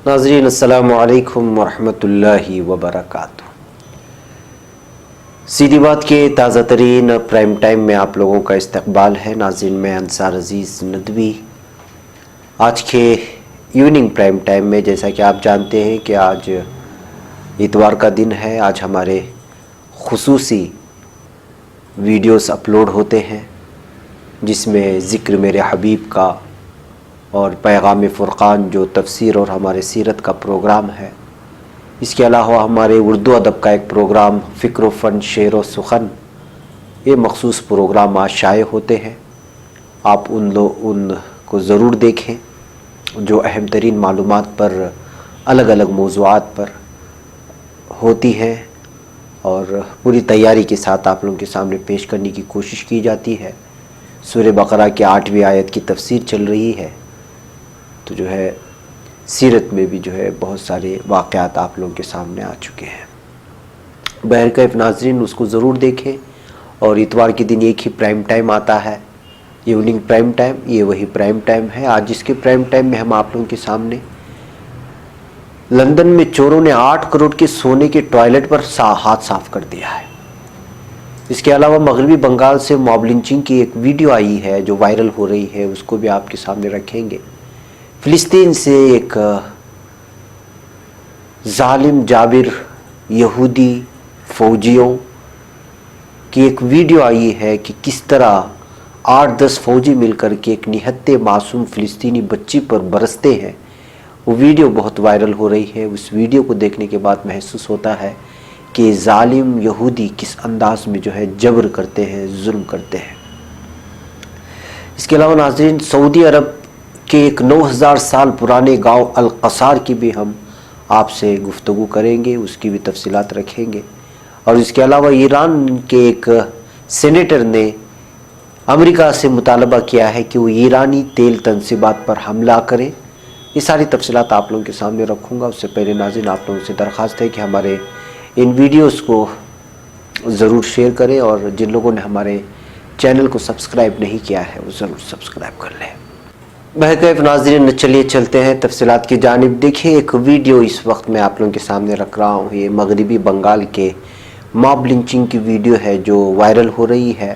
ناظرین السلام علیکم ورحمۃ اللہ وبرکاتہ۔ سیدھی بات کے تازہ ترین پرائم ٹائم میں آپ لوگوں کا استقبال ہے۔ ناظرین میں انصار عزیز ندوی آج کے ایوننگ پرائم ٹائم میں، جیسا کہ آپ جانتے ہیں کہ آج اتوار کا دن ہے، آج ہمارے خصوصی ویڈیوز اپلوڈ ہوتے ہیں جس میں ذکر میرے حبیب کا اور پیغام فرقان جو تفسیر اور ہمارے سیرت کا پروگرام ہے، اس کے علاوہ ہمارے اردو ادب کا ایک پروگرام فکر و فن شعر و سخن، یہ مخصوص پروگرام آج شائع ہوتے ہیں۔ آپ ان کو ضرور دیکھیں جو اہم ترین معلومات پر الگ الگ موضوعات پر ہوتی ہیں اور پوری تیاری کے ساتھ آپ لوگوں کے سامنے پیش کرنے کی کوشش کی جاتی ہے۔ سورہ بقرہ کی 8ویں آیت کی تفسیر چل رہی ہے، تو جو ہے سیرت میں بھی جو ہے بہت سارے واقعات آپ لوگوں کے سامنے آ چکے ہیں۔ بہرکیف ناظرین اس کو ضرور دیکھیں، اور اتوار کے دن ایک ہی پرائم ٹائم آتا ہے، ایوننگ پرائم ٹائم، یہ وہی پرائم ٹائم ہے۔ آج اس کے پرائم ٹائم میں ہم آپ لوگوں کے سامنے لندن میں چوروں نے 8 کروڑ کے سونے کے ٹوائلٹ پر ہاتھ صاف کر دیا ہے۔ اس کے علاوہ مغربی بنگال سے موب لنچنگ کی ایک ویڈیو آئی ہے جو وائرل ہو رہی ہے، اس کو بھی آپ کے سامنے رکھیں گے۔ فلسطین سے ایک ظالم جابر یہودی فوجیوں کی ایک ویڈیو آئی ہے کہ کس طرح 8-10 فوجی مل کر کے ایک نہتے معصوم فلسطینی بچی پر برستے ہیں۔ وہ ویڈیو بہت وائرل ہو رہی ہے۔ اس ویڈیو کو دیکھنے کے بعد محسوس ہوتا ہے کہ ظالم یہودی کس انداز میں جو ہے جبر کرتے ہیں، ظلم کرتے ہیں۔ اس کے علاوہ ناظرین سعودی عرب کہ ایک 9000 سال پرانے گاؤں القصار کی بھی ہم آپ سے گفتگو کریں گے، اس کی بھی تفصیلات رکھیں گے۔ اور اس کے علاوہ ایران کے ایک سینیٹر نے امریکہ سے مطالبہ کیا ہے کہ وہ ایرانی تیل تنصیبات پر حملہ کرے۔ یہ ساری تفصیلات آپ لوگوں کے سامنے رکھوں گا۔ اس سے پہلے ناظرین آپ لوگوں سے درخواست ہے کہ ہمارے ان ویڈیوز کو ضرور شیئر کریں، اور جن لوگوں نے ہمارے چینل کو سبسکرائب نہیں کیا ہے وہ ضرور سبسکرائب کر لیں۔ بہرکیف ناظرین چلیے چلتے ہیں تفصیلات کی جانب۔ دیکھیں ایک ویڈیو اس وقت میں آپ لوگوں کے سامنے رکھ رہا ہوں، یہ مغربی بنگال کے موب لنچنگ کی ویڈیو ہے جو وائرل ہو رہی ہے۔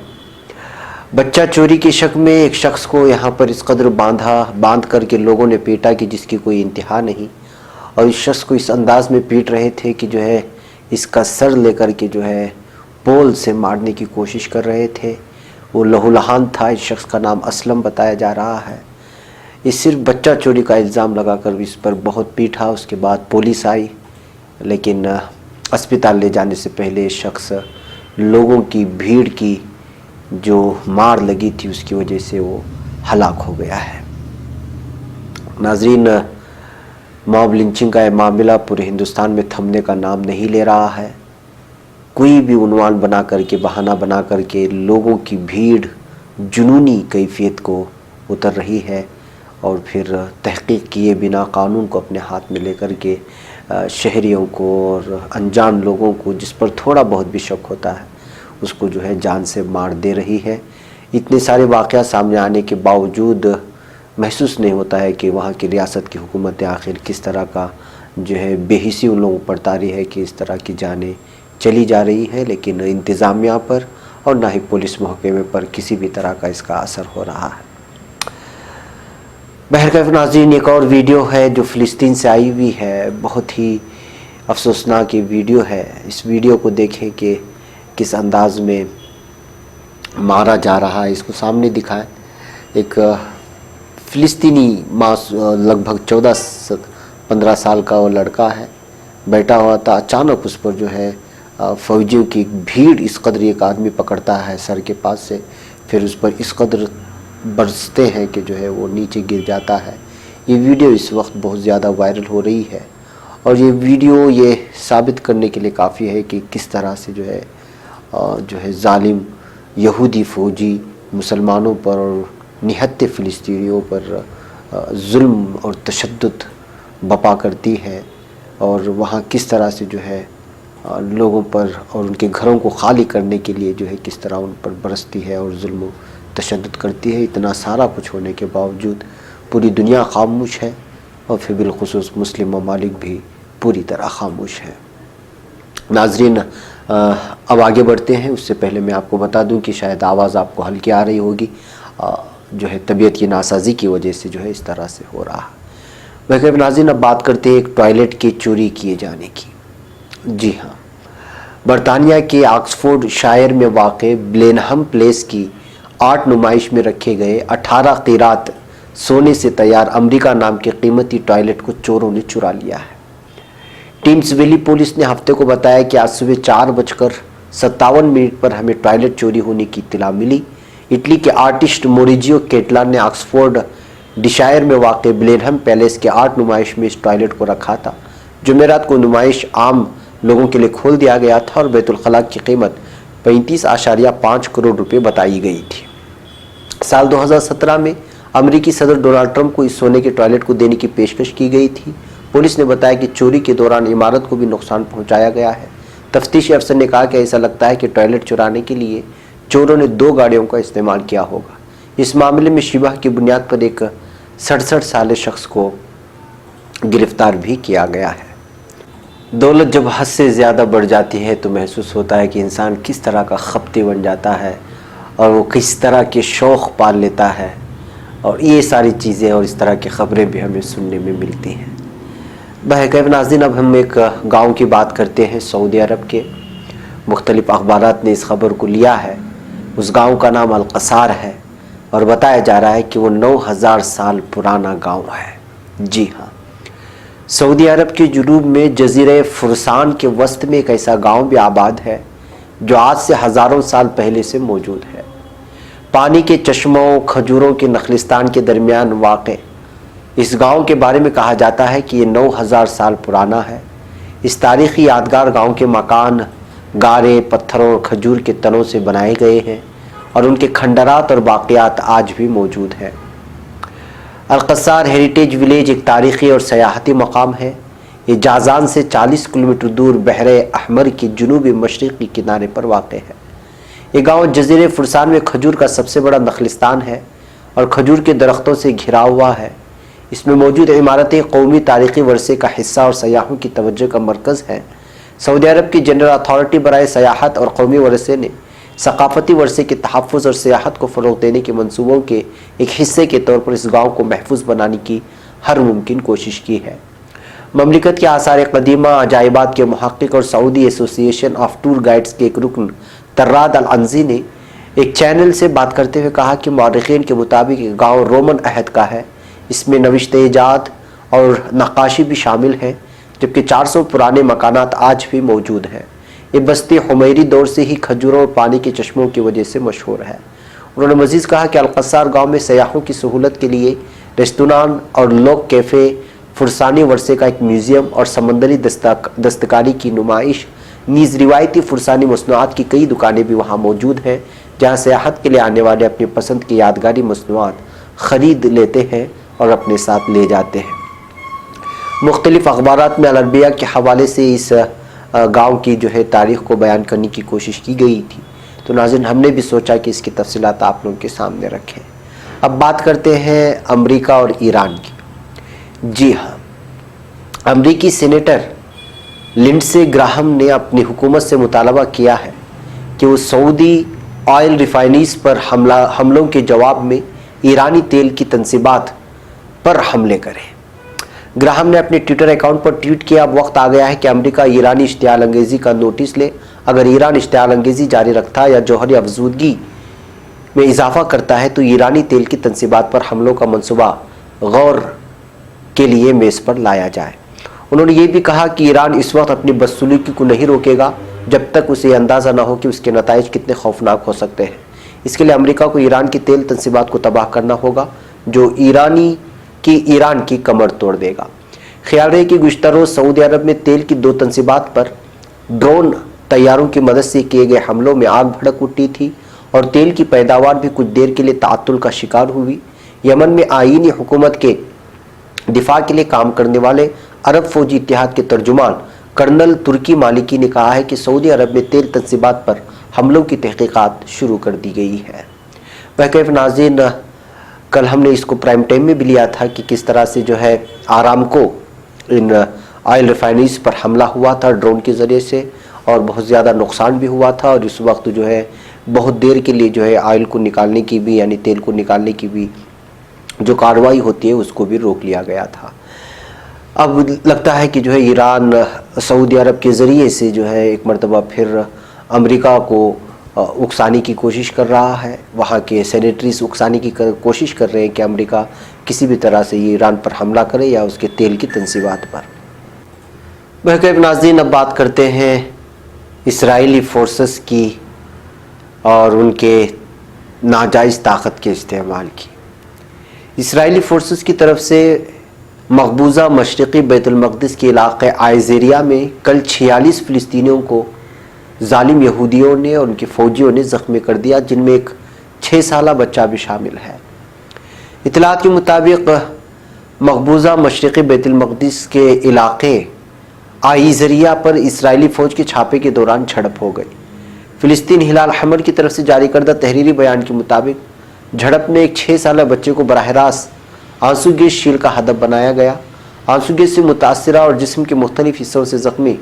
بچہ چوری کے شک میں ایک شخص کو یہاں پر اس قدر باندھ کر کے لوگوں نے پیٹا کہ جس کی کوئی انتہا نہیں، اور اس شخص کو اس انداز میں پیٹ رہے تھے کہ جو ہے اس کا سر لے کر کے جو ہے پول سے مارنے کی کوشش کر رہے تھے۔ وہ لہولہان تھا۔ اس شخص کا نام اسلم بتایا جا رہا ہے۔ یہ صرف بچہ چوری کا الزام لگا کر اس پر بہت پیٹا۔ اس کے بعد پولیس آئی، لیکن اسپتال لے جانے سے پہلے شخص لوگوں کی بھیڑ کی جو مار لگی تھی اس کی وجہ سے وہ ہلاک ہو گیا ہے۔ ناظرین موب لنچنگ کا یہ معاملہ پورے ہندوستان میں تھمنے کا نام نہیں لے رہا ہے۔ کوئی بھی عنوان بنا کر کے، بہانہ بنا کر کے لوگوں کی بھیڑ جنونی کیفیت کو اتر رہی ہے، اور پھر تحقیق کیے بنا قانون کو اپنے ہاتھ میں لے کر کے شہریوں کو اور انجان لوگوں کو جس پر تھوڑا بہت بھی شک ہوتا ہے اس کو جو ہے جان سے مار دے رہی ہے۔ اتنے سارے واقعات سامنے آنے کے باوجود محسوس نہیں ہوتا ہے کہ وہاں کی ریاست کی حکومت آخر کس طرح کا جو ہے بے حسی ان لوگوں پر طاری ہے کہ اس طرح کی جانیں چلی جا رہی ہے، لیکن انتظامیہ پر اور نہ ہی پولیس محکمے پر کسی بھی طرح کا اس کا اثر ہو رہا ہے۔ بہرکیف ناظرین ایک اور ویڈیو ہے جو فلسطین سے آئی ہوئی ہے، بہت ہی افسوسناک یہ ویڈیو ہے۔ اس ویڈیو کو دیکھیں کہ کس انداز میں مارا جا رہا ہے، اس کو سامنے دکھائیں۔ ایک فلسطینی لگ بھگ 14-15 سال کا وہ لڑکا ہے، بیٹھا ہوا تھا۔ اچانک اس پر جو ہے فوجیوں کی بھیڑ اس قدر ایک آدمی پکڑتا ہے سر کے پاس سے، پھر اس پر اس قدر برستے ہیں کہ جو ہے وہ نیچے گر جاتا ہے۔ یہ ویڈیو اس وقت بہت زیادہ وائرل ہو رہی ہے، اور یہ ویڈیو یہ ثابت کرنے کے لیے کافی ہے کہ کس طرح سے جو ہے ظالم یہودی فوجی مسلمانوں پر اور نہتے فلسطینیوں پر ظلم اور تشدد بپا کرتی ہے، اور وہاں کس طرح سے جو ہے لوگوں پر اور ان کے گھروں کو خالی کرنے کے لیے جو ہے کس طرح ان پر برستی ہے اور ظلم و تشدد کرتی ہے۔ اتنا سارا کچھ ہونے کے باوجود پوری دنیا خاموش ہے، اور پھر بالخصوص مسلم ممالک بھی پوری طرح خاموش ہیں۔ ناظرین، اب آگے بڑھتے ہیں۔ اس سے پہلے میں آپ کو بتا دوں کہ شاید آواز آپ کو ہلکی آ رہی ہوگی، جو ہے طبیعت کی ناسازی کی وجہ سے جو ہے اس طرح سے ہو رہا ہے۔ بہرحال ناظرین، اب بات کرتے ہیں ایک ٹوائلٹ کے چوری کیے جانے کی۔ جی ہاں، برطانیہ کے آکسفورڈ شائر میں واقع بلینہم پلیس کی آرٹ نمائش میں رکھے گئے 18 قیرات سونے سے تیار امریکہ نام کے قیمتی ٹوائلٹ کو چوروں نے چرا لیا ہے۔ ٹیمز ویلی پولیس نے ہفتے کو بتایا کہ آج صبح 4:57 پر ہمیں ٹوائلٹ چوری ہونے کی اطلاع ملی۔ اٹلی کے آرٹسٹ موریجیو کیٹلان نے آکسفورڈ ڈشائر میں واقع بلینہم پیلیس کے آرٹ نمائش میں اس ٹوائلٹ کو رکھا تھا۔ جمعرات کو نمائش عام لوگوں کے لیے کھول دیا گیا تھا اور بیت الخلاء کی قیمت 35.5 کروڑ روپے بتائی گئی تھی۔ سال 2017 میں امریکی صدر ڈونلڈ ٹرمپ کو اس سونے کے ٹوائلٹ کو دینے کی پیشکش کی گئی تھی۔ پولیس نے بتایا کہ چوری کے دوران عمارت کو بھی نقصان پہنچایا گیا ہے۔ تفتیشی افسر نے کہا کہ ایسا لگتا ہے کہ ٹوائلٹ چرانے کے لیے چوروں نے 2 گاڑیوں کا استعمال کیا ہوگا۔ اس معاملے میں شبہ کی بنیاد پر ایک 67 سالہ شخص کو گرفتار بھی کیا گیا ہے۔ دولت جب حد سے زیادہ بڑھ جاتی ہے تو محسوس ہوتا ہے کہ انسان کس طرح کا خپتی بن جاتا ہے اور وہ کس طرح کے شوق پال لیتا ہے، اور یہ ساری چیزیں اور اس طرح کی خبریں بھی ہمیں سننے میں ملتی ہیں۔ بہرکیف ناظرین، اب ہم ایک گاؤں کی بات کرتے ہیں سعودی عرب کے۔ مختلف اخبارات نے اس خبر کو لیا ہے۔ اس گاؤں کا نام القصار ہے اور بتایا جا رہا ہے کہ وہ 9000 سال پرانا گاؤں ہے۔ جی ہاں، سعودی عرب کے جنوب میں جزیرہ فرسان کے وسط میں ایک ایسا گاؤں بھی آباد ہے جو آج سے ہزاروں سال پہلے سے موجود ہے۔ پانی کے چشموں، کھجوروں کے نخلستان کے درمیان واقع اس گاؤں کے بارے میں کہا جاتا ہے کہ یہ 9000 سال پرانا ہے۔ اس تاریخی یادگار گاؤں کے مکان گارے، پتھروں اور کھجور کے تنوں سے بنائے گئے ہیں اور ان کے کھنڈرات اور باقیات آج بھی موجود ہیں۔ القصار ہیریٹیج ولیج ایک تاریخی اور سیاحتی مقام ہے۔ یہ جازان سے 40 کلومیٹر دور بحر احمر کے جنوبی مشرقی کنارے پر واقع ہے۔ یہ گاؤں جزیرے فرسان میں کھجور کا سب سے بڑا نخلستان ہے اور کھجور کے درختوں سے گھرا ہوا ہے۔ اس میں موجود عمارتیں قومی تاریخی ورثے کا حصہ اور سیاحوں کی توجہ کا مرکز ہے۔ سعودی عرب کی جنرل اتھارٹی برائے سیاحت اور قومی ورثے نے ثقافتی ورثے کے تحفظ اور سیاحت کو فروغ دینے کے منصوبوں کے ایک حصے کے طور پر اس گاؤں کو محفوظ بنانے کی ہر ممکن کوشش کی ہے۔ مملکت کے آثار قدیمہ، عجائبات کے محقق اور سعودی ایسوسی ایشن آف ٹور گائیڈز کے ایک رکن طراد العنزی نے ایک چینل سے بات کرتے ہوئے کہا کہ مورخین کے مطابق یہ گاؤں رومن عہد کا ہے۔ اس میں نوشتہ ایجاد اور نقاشی بھی شامل ہے، جبکہ 400 پرانے مکانات آج بھی موجود ہیں۔ یہ بستی حمیری دور سے ہی کھجوروں اور پانی کے چشموں کی وجہ سے مشہور ہے۔ انہوں نے مزید کہا کہ القصار گاؤں میں سیاحوں کی سہولت کے لیے ریستوران اور لوک کیفے، فرسانی ورثے کا ایک میوزیم اور سمندری دستکاری کی نمائش، نیز روایتی فرسانی مصنوعات کی کئی دکانیں بھی وہاں موجود ہیں، جہاں سیاحت کے لیے آنے والے اپنی پسند کی یادگاری مصنوعات خرید لیتے ہیں اور اپنے ساتھ لے جاتے ہیں۔ مختلف اخبارات میں العربیہ کے حوالے سے اس گاؤں کی جو ہے تاریخ کو بیان کرنے کی کوشش کی گئی تھی، تو ناظرین ہم نے بھی سوچا کہ اس کی تفصیلات آپ لوگوں کے سامنے رکھیں۔ اب بات کرتے ہیں امریکہ اور ایران کی۔ جی ہاں، امریکی سینیٹر لنڈسے گراہم نے اپنی حکومت سے مطالبہ کیا ہے کہ وہ سعودی آئل ریفائنریز پر حملوں کے جواب میں ایرانی تیل کی تنصیبات پر حملے کرے۔ گراہم نے اپنے ٹویٹر اکاؤنٹ پر ٹویٹ کیا، اب وقت آ گیا ہے کہ امریکہ ایرانی اشتعال انگیزی کا نوٹس لے۔ اگر ایران اشتعال انگیزی جاری رکھتا یا جوہری افزودگی میں اضافہ کرتا ہے تو ایرانی تیل کی تنصیبات پر حملوں کا منصوبہ غور کے لیے میز پر لایا جائے۔ انہوں نے یہ بھی کہا کہ ایران اس وقت اپنی بدسلوکی کو نہیں روکے گا جب تک اسے اندازہ نہ ہو کہ اس کے نتائج کتنے خوفناک ہو سکتے ہیں۔ اس کے لیے امریکہ کو ایران کی تیل تنصیبات کو تباہ کرنا ہوگا، جو ایران کی کمر توڑ دے گا۔ خیال رہے کہ گزشتہ روز سعودی عرب میں تیل کی 2 تنصیبات پر ڈرون طیاروں کی مدد سے کیے گئے حملوں میں آگ بھڑک اٹھی تھی اور تیل کی پیداوار بھی کچھ دیر کے لیے تعطل کا شکار ہوئی۔ یمن میں آئینی حکومت کے دفاع کے لیے کام کرنے والے عرب فوجی اتحاد کے ترجمان کرنل ترکی مالکی نے کہا ہے کہ سعودی عرب میں تیل تنصیبات پر حملوں کی تحقیقات شروع کر دی گئی ہے۔ بہرکیف ناظرین، کل ہم نے اس کو پرائم ٹائم میں بھی لیا تھا کہ کس طرح سے جو ہے آرامکو ان آئل ریفائنریز پر حملہ ہوا تھا ڈرون کے ذریعے سے، اور بہت زیادہ نقصان بھی ہوا تھا، اور اس وقت جو ہے بہت دیر کے لیے جو ہے آئل کو نکالنے کی بھی، یعنی تیل کو نکالنے کی بھی جو کارروائی ہوتی ہے اس کو بھی روک لیا گیا تھا۔ اب لگتا ہے کہ جو ہے ایران سعودی عرب کے ذریعے سے جو ہے ایک مرتبہ پھر امریکہ کو اکسانے کی کوشش کر رہا ہے، وہاں کے سینیٹریز اکسانے کی کوشش کر رہے ہیں کہ امریکہ کسی بھی طرح سے یہ ایران پر حملہ کرے یا اس کے تیل کی تنصیبات پر۔ محترم ناظرین، اب بات کرتے ہیں اسرائیلی فورسز کی اور ان کے ناجائز طاقت کے استعمال کی۔ اسرائیلی فورسز کی طرف سے مقبوضہ مشرقی بیت المقدس کے علاقے آئزیریا میں کل 46 فلسطینیوں کو ظالم یہودیوں نے اور ان کے فوجیوں نے زخمی کر دیا، جن میں ایک 6 سالہ بچہ بھی شامل ہے۔ اطلاعات کے مطابق مقبوضہ مشرقی بیت المقدس کے علاقے آئزیریا پر اسرائیلی فوج کے چھاپے کے دوران جھڑپ ہو گئی۔ فلسطین ہلال احمر کی طرف سے جاری کردہ تحریری بیان کے مطابق جھڑپ میں ایک 6 سالہ بچے کو براہ راست آنسو گیس شیل کا ہدف بنایا گیا۔ آنسو گیس سے متاثرہ اور جسم کے مختلف حصوں سے زخمی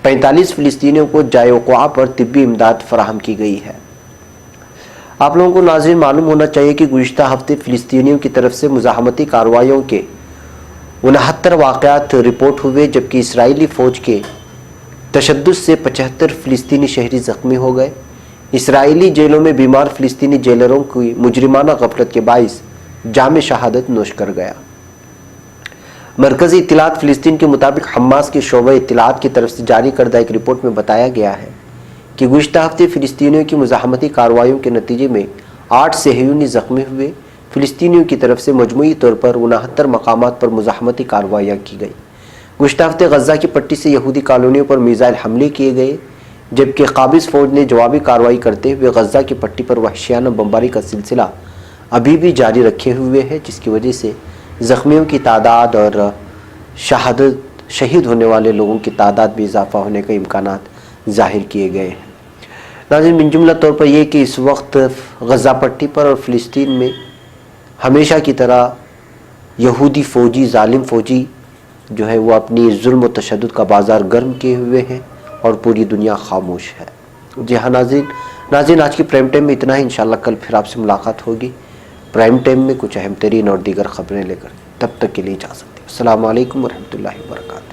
45 فلسطینیوں کو جائے وقوع پر طبی امداد فراہم کی گئی ہے۔ آپ لوگوں کو ناظرین معلوم ہونا چاہیے کہ گزشتہ ہفتے فلسطینیوں کی طرف سے مزاحمتی کارروائیوں کے 69 واقعات رپورٹ ہوئے، جبکہ اسرائیلی فوج کے تشدد سے 75 فلسطینی شہری زخمی ہو گئے۔ اسرائیلی جیلوں میں بیمار فلسطینی جیلروں کی مجرمانہ غفلت کے باعث جام شہادت نوش کر گیا۔ مرکزی اطلاعات فلسطین کے مطابق حماس کے شعبہ اطلاعات کی طرف سے جاری کردہ ایک رپورٹ میں بتایا گیا ہے کہ گزشتہ ہفتے فلسطینیوں کی مزاحمتی کارروائیوں کے نتیجے میں 8 صہیونی زخمی ہوئے۔ فلسطینیوں کی طرف سے مجموعی طور پر 69 مقامات پر مزاحمتی کارروائیاں کی گئی۔ گزشتہ ہفتے غزہ کی پٹی سے یہودی کالونیوں پر میزائل حملے کیے گئے، جبکہ قابض فوج نے جوابی کارروائی کرتے ہوئے غزہ کی پٹی پر وحشیانہ بمباری کا سلسلہ ابھی بھی جاری رکھے ہوئے ہے، جس کی وجہ سے زخمیوں کی تعداد اور شہید ہونے والے لوگوں کی تعداد میں اضافہ ہونے کے امکانات ظاہر کیے گئے ہیں۔ ناظرین، من جملہ طور پر یہ کہ اس وقت غزہ پٹی پر اور فلسطین میں ہمیشہ کی طرح یہودی فوجی، ظالم فوجی جو ہے وہ اپنی ظلم و تشدد کا بازار گرم کیے ہوئے ہیں اور پوری دنیا خاموش ہے۔ جی ہاں ناظرین، آج کی پرائم ٹائم میں اتنا ہی۔ انشاءاللہ کل پھر آپ سے ملاقات ہوگی پرائم ٹائم میں کچھ اہم ترین اور دیگر خبریں لے کر۔ تب تک کے لیے اجازت دیں۔ السلام علیکم ورحمۃ اللہ وبرکاتہ۔